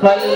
பாடி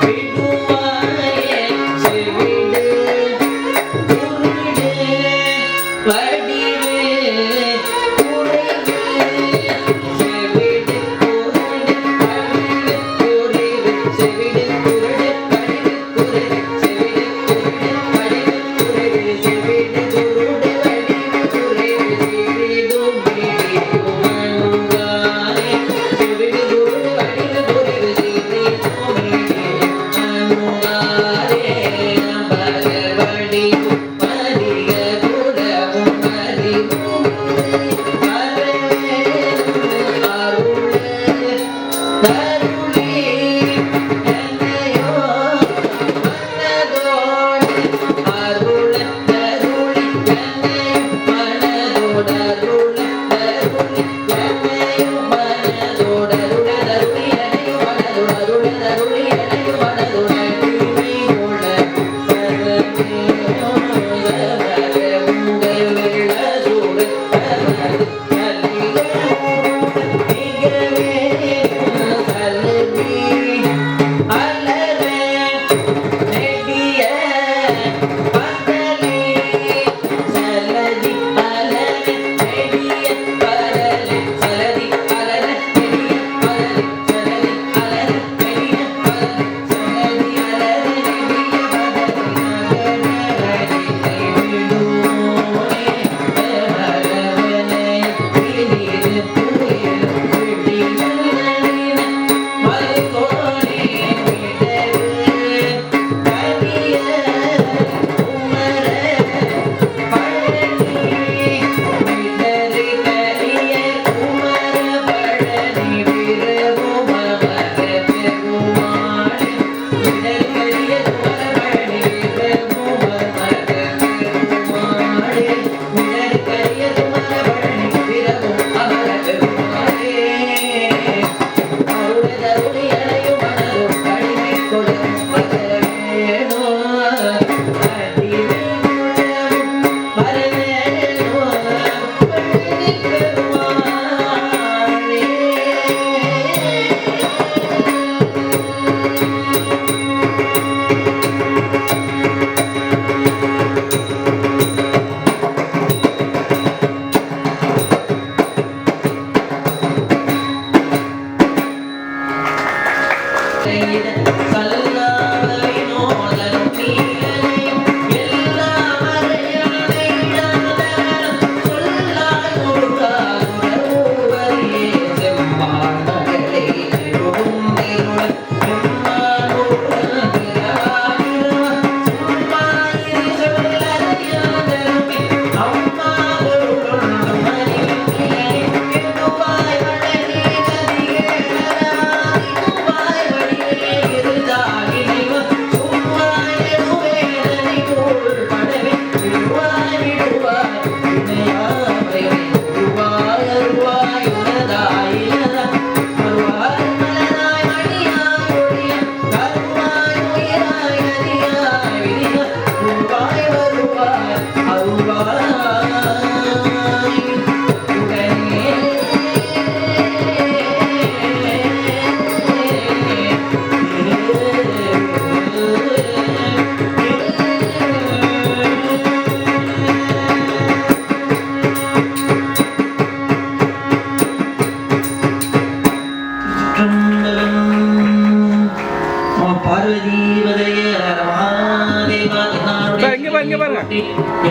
Vidu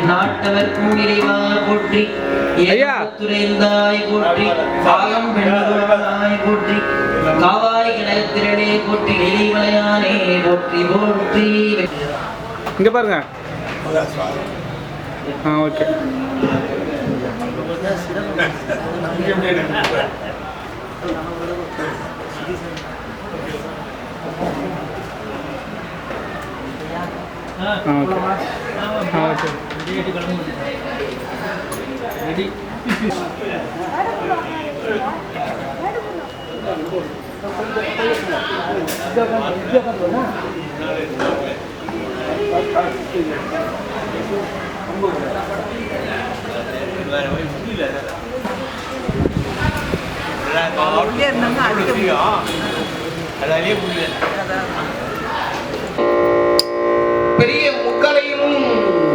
நாட்டவர்க்கும் இறைவா போற்றி, துறைந்தாய் போற்றி, பாகம் பெண்ணாய் போற்றி, காவாய் கிணத்திரனே போற்றி, எரிமலையானே போற்றி போற்றி. இங்க பாருங்க. ஓகே. பெரிய முக்கலையிலும்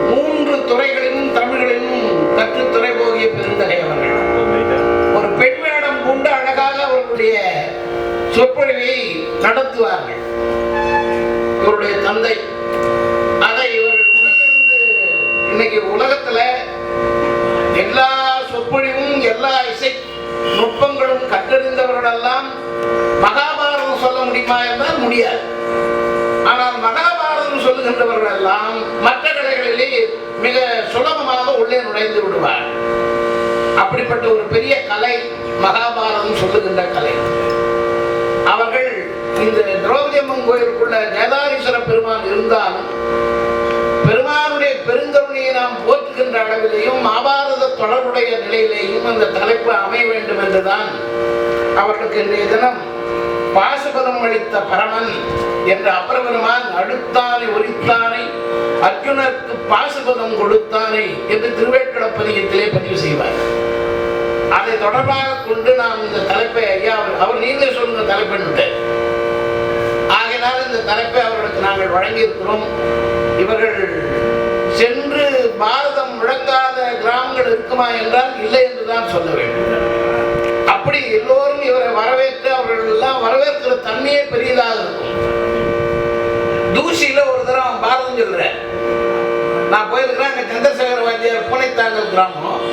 3 துறைகளிலும் தமிழ்களிலும் கற்றுத்துறை போகிய பெருந்தகை அவர்கள் ஒரு பெண் வேடம் கொண்டு அழகாக அவர்களுடைய சொற்பொழிவை நடத்துவார்கள். இவருடைய தந்தை அதை இவர்கள் உடனிருந்து இன்னைக்கு உலகத்துல எல்லா சொற்பொழிவும் எல்லா இசை நுட்பங்களும் கற்றறிந்தவர்களெல்லாம் மகாபாரதம் சொல்ல முடியுமா என்றால் முடியாது. ஆனால் மகாபாரதம் சொல்லுகின்றவர்கள் எல்லாம் மற்ற கலைகளிலே மிக சுலபமாக உள்ளே நுழைந்து விடுவார். அப்படிப்பட்ட ஒரு பெரிய கலை மகாபாரதம் சொல்லுகின்ற கலை. அவர்கள் இந்த திரௌபதி அம்மன் கோயிலுக்குள்ள கேதாரீஸ்வர பெருமான் இருந்தாலும் பெருமானுடைய பெருங்கருணையை நாம் போற்றுகின்ற அளவிலேயும் மகாபாரத தொடர்புடைய நிலையிலேயும் அந்த தலைப்பு அமைய வேண்டும் என்றுதான் அவர்களுக்கு இன்றைய தினம் பாசுபதம் அளித்த பரமன் என்ற அப்பரபெருமான் அடுத்தானை ஒலித்தானை அர்ஜுனருக்கு பாசுபதம் கொடுத்தானை என்று திருவேட்கடப்பதிகத்திலே பதிவு செய்வார். அதை தொடர்பாக கொண்டு நாம் இந்த தலைப்பை ஐயா அவர் நீங்களே சொல்லுங்க தலைப்பெண்ணு. ஆகையினால் இந்த தலைப்பை அவர்களுக்கு நாங்கள் வழங்கியிருக்கிறோம். இவர்கள் சென்று பாரதம் முழங்காத கிராமங்கள் இருக்குமா என்றால் இல்லை என்றுதான் சொல்ல வேண்டும். அப்படி எல்லோரும் இவரை வரவேற்று அவர்கள் எல்லாம் வரவேற்கிற தன்மையே பெரியதாக இருக்கும். தூசியில ஒரு தரம் பாரதம் சொல்றேன், நான் போயிருக்கிறேன். அங்க சந்திரசேகர வாத்தியார் பூனைத்தாங்கல் கிராமம்,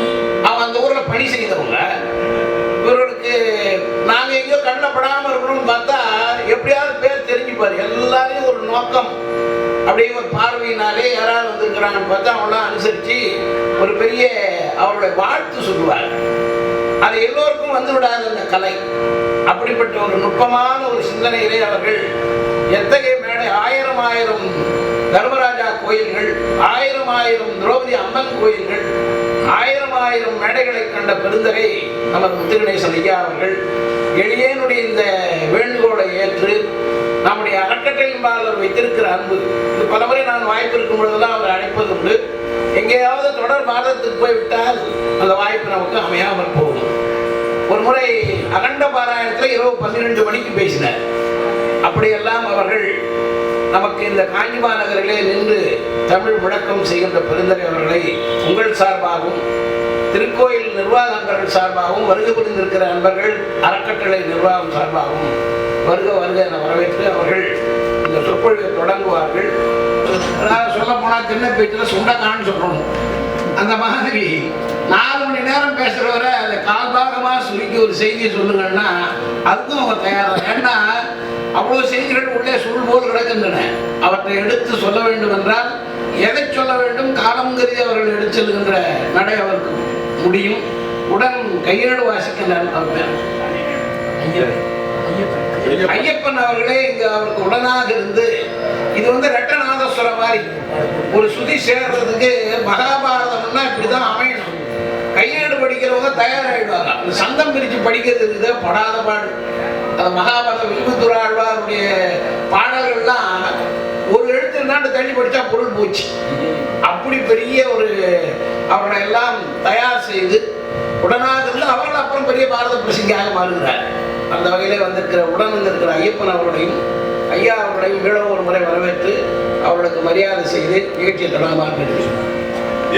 அவன் அந்த ஊர்ல பணி செய்தவங்க. இவர்களுக்கு நாங்க எங்கேயோ கண்ணப்படாம இருக்கணும்னு பார்த்தா எப்படியாவது பேர் தெரிஞ்சுப்பாரு. எல்லாரையும் ஒரு நோக்கம் அப்படியே ஒரு பார்வையினாலே யாராவது வந்துருக்கிறாங்கன்னு பார்த்தா அவங்களாம் அனுசரிச்சு ஒரு பெரிய அவருடைய வாழ்த்து சொல்லுவார். அது எல்லோருக்கும் வந்து விடாது அந்த கலை. அப்படிப்பட்ட ஒரு நுட்பமான ஒரு சிந்தனையிலே அவர்கள் எத்தகைய மேடை 1000 தர்மராஜா கோயில்கள், 1000 திரௌபதி அம்மன் கோயில்கள், 1000 மேடைகளை கண்ட பெருந்தகை நமது முத்துகணேசன் ஐயா அவர்கள் எளியனுடைய இந்த வேண்டுகோளை ஏற்று நம்முடைய அறக்கட்டளையின்பால் அவர் வைத்திருக்கிற அன்பு, இது பலமுறை நான் வாய்ப்பு இருக்கும் பொழுதெல்லாம் அவர் அழைப்பது உண்டு. எங்கேயாவது தொடர் பாரதத்துக்கு போய்விட்டால் அந்த வாய்ப்பு நமக்கு அமையாமல் போகும். ஒரு முறை அகண்ட பாராயணத்தில் இரவு 12 மணிக்கு பேசினார். அப்படியெல்லாம் அவர்கள் நமக்கு இந்த காஞ்சி மாநகரிலே நின்று தமிழ் முழக்கம் செய்கின்ற பெருந்தகை அவர்களை உங்கள் சார்பாகவும் திருக்கோயில் நிர்வாகங்கள் சார்பாகவும் வருகை புரிந்திருக்கிற நண்பர்கள் அறக்கட்டளை நிர்வாகம் சார்பாகவும் வருக வருக என வரவேற்று அவர்கள் இந்த சொற்பொழிவை தொடங்குவார்கள். அதாவது சொல்ல போனால் சின்ன பேச்சில் சுண்டக்கான்னு சொல்லணும். அந்த மாதிரி 4 மணி நேரம் பேசுறவரை அதை கால்பாகமாக சுருக்கி ஒரு செய்தியை சொல்லுங்கன்னா அதுக்கும் அவங்க தயாராக. ஏன்னா அவ்வளோ செய்திகள் உள்ளே சுள் போல் கிடக்கின்றன. அவற்றை எடுத்து சொல்ல வேண்டும் என்றால் எதை சொல்ல வேண்டும் காலம் கருதி அவர்கள் எடுத்து செல்கின்ற நடை அவருக்கு முடியும். உடன் கையேடு வாசிக்கின்ற ஐயப்பன் அவர்களே இங்கு அவருக்கு உடனாக இருந்து இது ரெட்டநாதஸ்வரம் மாதிரி ஒரு சுதி சேர்றதுக்கு மகாபாரதம்னா இப்படிதான் அமையணும். கையேடு படிக்கிறவங்க தயாராகிடுவாங்க. அந்த சந்தம் பிரித்து படிக்கிறது இருக்குது படாத பாடு. அந்த மகாபாரத வில்புத்துறாழ்வாருடைய பாடல்கள்லாம் ஒரு எழுத்து நாட்டு தள்ளி படித்தா பொருள் போச்சு. அப்படி பெரிய ஒரு அவர்களை எல்லாம் தயார் செய்து உடனாக இருந்து அவர்கள் அப்புறம் பெரிய பாரத பிரசிங்காக மாறுகிறார். அந்த வகையிலே உடன் வந்திருக்கிற ஐயப்பன் அவர்களையும் ஐயா அவர்களையும் மீண்டும் ஒரு முறை வரவேற்று அவர்களுக்கு மரியாதை செய்து நிகழ்ச்சியை தொடங்கமாக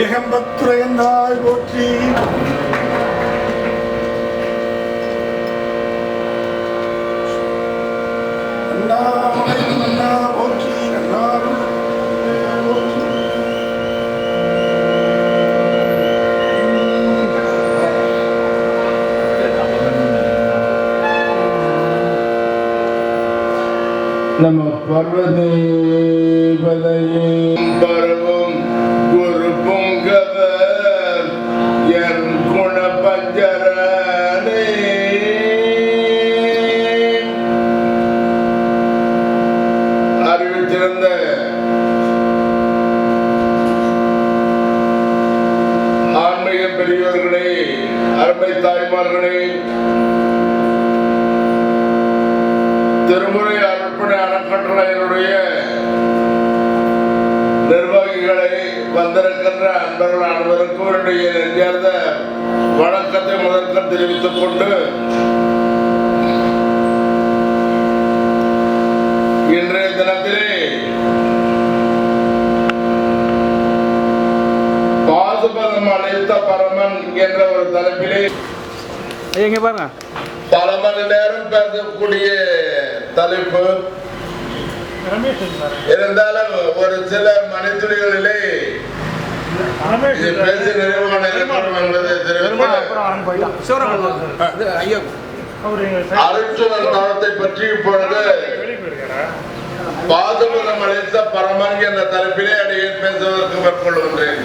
ஏகம்பத்துரையந்தாய் போற்றி. அண்ணா போற்றி. நம பார்வதீபதையே பரவும் குரு பொங்கவர் என் குண பஞ்சரனே அறிவித்திருந்த ஆன்மீக பெரியவர்களே, அருமை தாய்மார்களே, திருமுறை அர்ப்பணை அறக்கட்டளையினுடைய நிர்வாகிகளை, வந்திருக்கின்ற அன்பர்கள் அனைவருக்கும் என்னுடைய நெஞ்சார்ந்த வணக்கத்தை முதற்க தெரிவித்துக் கொண்டு இன்றைய தினத்திலே பாசுபதம் அழைத்த பரமன் என்ற ஒரு தலைப்பிலே இங்க பாருங்க, பல மணி நேரம் பேசக்கூடிய தலைப்பு. இருந்தாலும் ஒரு சில மணித்துளிகளிலே பேசி நிறைவான இருக்கணும் என்பதை தெரிவித்து அருச்சுவன் தளத்தை பற்றி இப்பொழுது பாதுபதம் அளித்த பரமன் என்ற தலைப்பிலே அடியே பேசுவதற்கு மேற்கொள்கின்றேன்.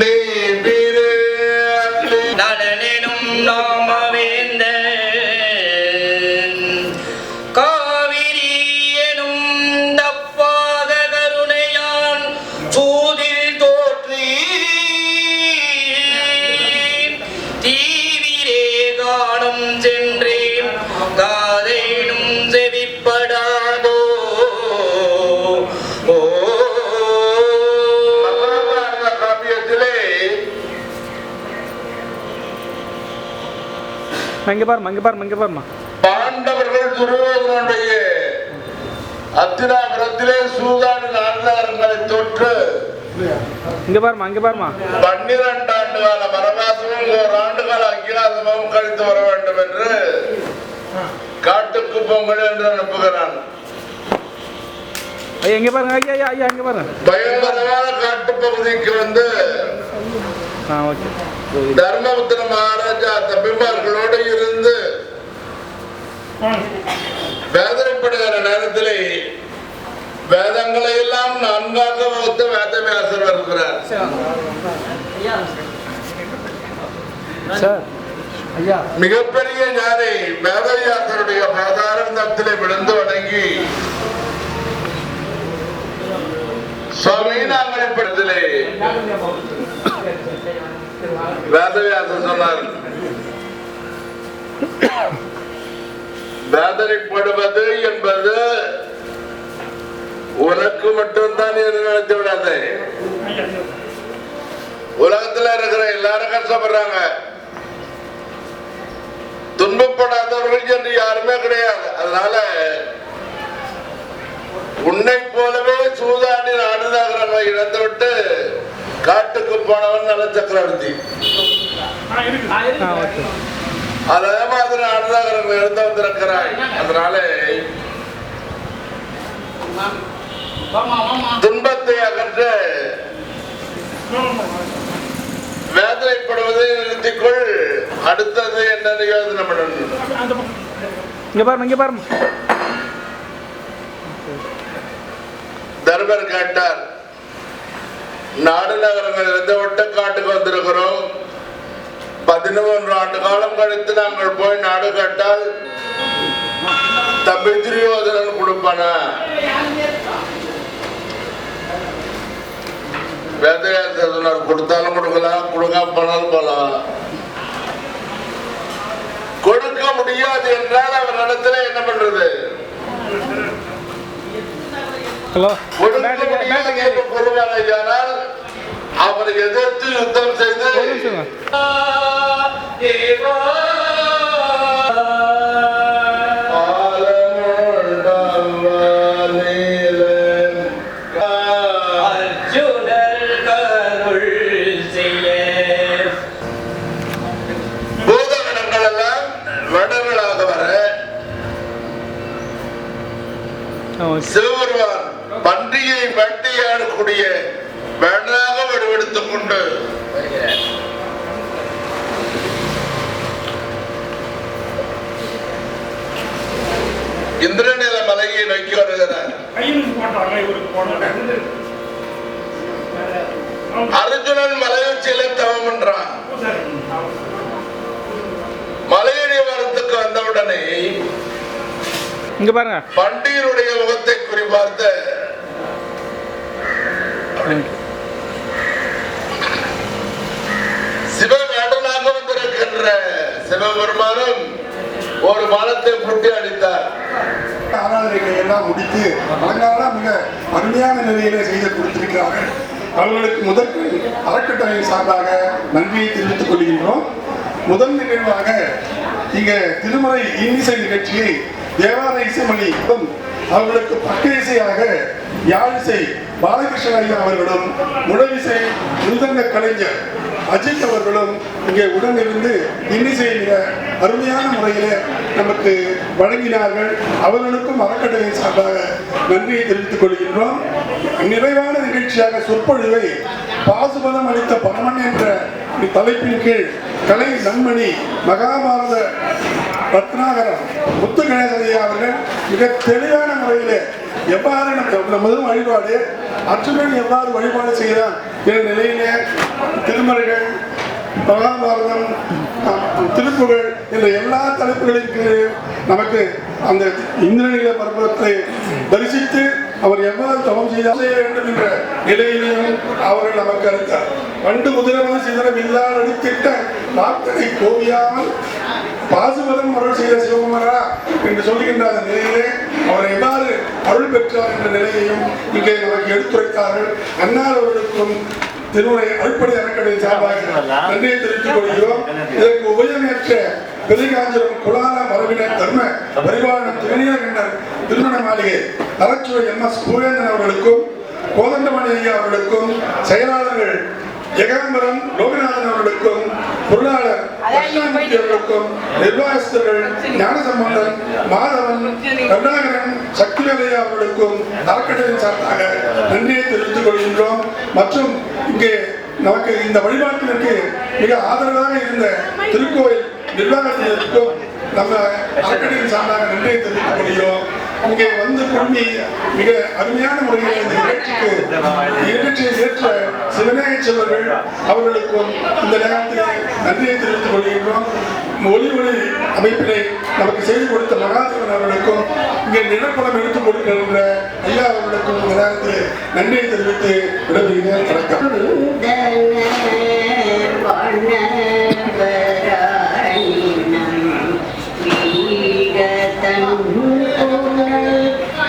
நீ நடனெனும் நாமவேந்த காவிரி எனும் தப்பாத கருணையான் சூதில் தோற்றி தீவிரே காணும் சென்றேன் காதையினும் செவிப்படாதோ இங்க பாருமா பாண்டவர்கள் துரியோதனனுடைய அத்திராபுரத்திலே சூதாடி நான்காரங்களை தொற்று இங்க பாருமா 12 ஆண்டு கால வனவாசமும் 1 ஆண்டு கால அக்கிராசமும் கழித்து வர வேண்டும் என்று காட்டுக்கு பொங்கல் என்று அனுப்புகிறான். ஐயா இங்க பாருங்க, ஐயா இங்க பாருங்க. பயங்கரமான காட்டு பகுதிக்கு வந்து தர்மபுத்திர மகாராஜா தம்பிமார்களோடு இருந்து வேதனைப்படுகிற நேரத்திலே வேதங்களை எல்லாம் நன்காக வகுத்த வேதவியாசர் வருகிறார். மிகப்பெரிய ஞானி வேதவியாசருடைய பாதாரத்திலே விழுந்து வணங்கி, சுவாமி நாங்கள் இப்படத்திலே வேதவியாசர் சொன்னார், வேதனைப்படுவது என்பது உனக்கு மட்டும்தான் என்று நினைத்து விடாது. உலகத்துல இருக்கிற எல்லாரும் கஷ்டப்படுறாங்க. துன்பப்படாதவர்கள் என்று யாருமே கிடையாது. அதனால உன்னை போலவே சூதாடி நாடுதாகிறவங்களை இழந்துவிட்டு காட்டுக்கு போனவன் நல சக்கரவர்த்தி. அதே மாதிரி நாடுதாகிறவங்களை இழந்து வந்திருக்கிறாய். அதனால துன்பத்தை அகற்ற வேதனைப்படுவதை நிறுத்திக்கொள். அடுத்தது என்ன யோசனை பண்ணணும்? இங்க பாருங்க. தர்மர் கேட்டார், நாடு நகரங்கள் இருந்து விட்டு காட்டுக்கு வந்திருக்கிறோம். 11 ஆண்டு காலம் கழித்து நாங்கள் போய் நாடு கேட்டால் தம்பி துரியோதனன் கொடுப்பானா? வேதவியாசர் சொன்னார், கொடுத்தாலும் கொடுக்கலாம், கொடுக்காம போனாலும் போலாம். கொடுக்க முடியாது என்றால் அவர் இடத்துல என்ன பண்றது? கொடுமையானால் அவரை எதிர்த்து யுத்தம் செய்து பூதகணங்கள் எல்லாம் வடங்களாக வர சிவபெருமான் பன்றியை வேட்டையாடக்கூடிய வேண்டாக வடிவெடுத்துக் கொண்டு இந்திரநில மலையை நோக்கி வருகிறார். அர்ஜுனன் மலை உச்சியில தவம் பண்றான். மலையடி வரத்துக்கு வந்தவுடனே இங்க பாருங்க பண்டிகருடைய முகத்தை குறிப்பார்த்த சிவவேடனாக வந்திருக்கின்ற சிவபெருமானும் ஒரு மரத்தை புட்டி அடித்தார். ஆராதனைகளை எல்லாம் முடித்து அலங்காரம் மிக அருமையான நிலையிலே செய்து கொடுத்திருக்கிறார்கள். அவர்களுக்கு முதற்கு அறக்கட்டளையின் சார்பாக நன்றியை தெரிவித்துக் கொள்கின்றோம். முதல் நிகழ்வாக இங்கே திருமறை இன்னிசை நிகழ்ச்சியை தேவாலய இசைமணிக்கும் அவர்களுக்கு பக்க இசையாக யாழிசை பாலகிருஷ்ண ஐயா அவர்களும் முழவிசை முந்தங்க கலைஞர் அஜித் அவர்களும் இங்கே உடனிருந்து இன்னிசையை மிக அருமையான முறையிலே நமக்கு வழங்கினார்கள். அவர்களுக்கும் அறக்கட்டளையின் சார்பாக நன்றியை தெரிவித்துக் கொள்கின்றோம். நிறைவான நிகழ்ச்சியாக சொற்பொழிவை பாசுபதம் அளித்த பரமன் என்ற தலைப்பின் கீழ் கலை நன்மணி மகாபாரத ரத்னாகரம் முத்து கணேசையா அவர்கள் மிக தெளிவான முறையிலே எவ்வாறு முதல் வழிபாடு அர்ஜுனன் எவ்வாறு வழிபாடு செய்கிறான் என்ற நிலையிலே திருமறைகள் மகாபாரதம் திருப்புகழ் என்ற எல்லா தலைப்புகளுக்கு நமக்கு அந்த இந்திரநில பர்வத்தை தரிசித்து அவர் எவ்வாறு தவம் செய்ய வேண்டும் என்ற நிலையிலையும் அவர்கள் நமக்கு அளித்தார். பண்டு முதலமைச்சர் சிதறம் இல்லாத அடித்திட்ட நாட்களை கோவியாமல் பாசுபதம் அருள் செய்த சிவகுமாரா என்று சொல்லுகின்ற அந்த நிலையிலே அவர் எவ்வாறு அருள் பெற்றார் என்ற நிலையையும் இங்கே நமக்கு எடுத்துரைத்தார்கள். அன்னார் அவர்களுக்கும் திருமுறை அடிப்படை அறக்கட்டளை சார்பாக நன்றியை தெரிவித்துக் கொள்கிறோம். இதற்கு உபயமேற்ற பெருகாஞ்சிரம் குலால மரபினர் தர்ம பரிபாலன திருநீலகண்டர் திருமண மாளிகை நரச்சுவை எம்.எஸ். பூவேந்தன் அவர்களுக்கும் கோதண்டமணி ஐயா அவர்களுக்கும் செயலாளர்கள் ஜெகாம்பரம் லோகநாதன் அவர்களுக்கும் பொருளாளர் கிருஷ்ணாமூர்த்தி அவர்களுக்கும் நிர்வாகஸ்தர்கள் ஞானசம்பந்தன் மாதவன் கருணாகரன் சக்திவேலையா அவர்களுக்கும் அறக்கட்டளையின் சார்பாக நன்றியை தெரிவித்துக் கொள்கின்றோம். மற்றும் இங்கே நமக்கு இந்த வழிபாட்டிற்கு மிக ஆதரவாக இருந்த திருக்கோயில் நிர்வாகத்தினருக்கும் நம்ம அறக்கட்டளையின் சார்பாக நன்றியை தெரிவித்துக் கொள்கிறோம். இங்கே வந்து குழுமி மிக அருமையான முறையில் இந்த நிகழ்ச்சியை ஏற்ற சிவநாயக செல்வர்கள் அவர்களுக்கும் இந்த நேரத்தில் நன்றியை தெரிவித்துக் கொள்கின்றோம். ஒளி அமைப்பினை நமக்கு செய்து கொடுத்த மகாதேவன் அவர்களுக்கும் இங்கே நிலப்படம் எடுத்துக் கொடுக்கின்ற ஐயா அவர்களுக்கும் இந்த நேரத்தில் நன்றியை தெரிவித்து விடைபெறுகிறேன்.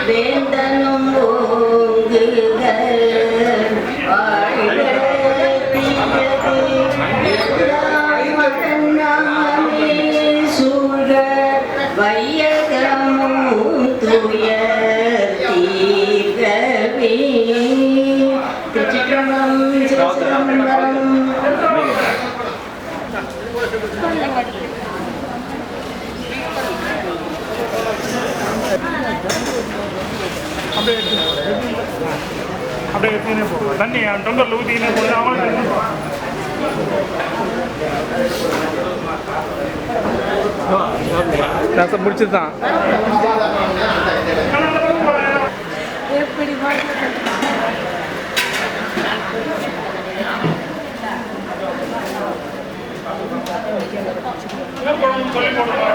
வேந்தனும் ஓங்குக சூழ வையகமும் துய தீர்கவே. திருச்சிற்றம்பலம் சிவசிதம்பரம். அப்படியே எடுத்துனே போகும் தண்ணி டொங்கரில் ஊற்றினே போகுது. அவங்களுக்கு முடிச்சுதான் எப்படி சொல்லி போடுவோம்.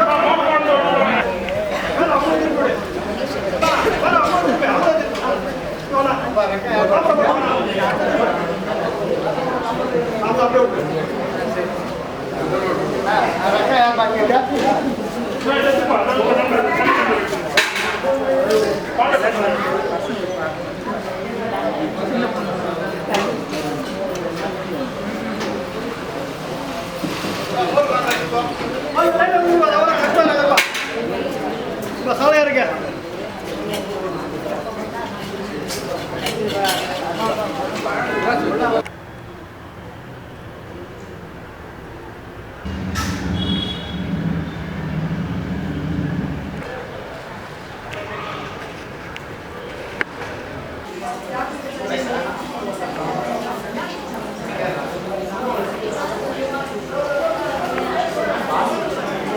சாலையா இருக்க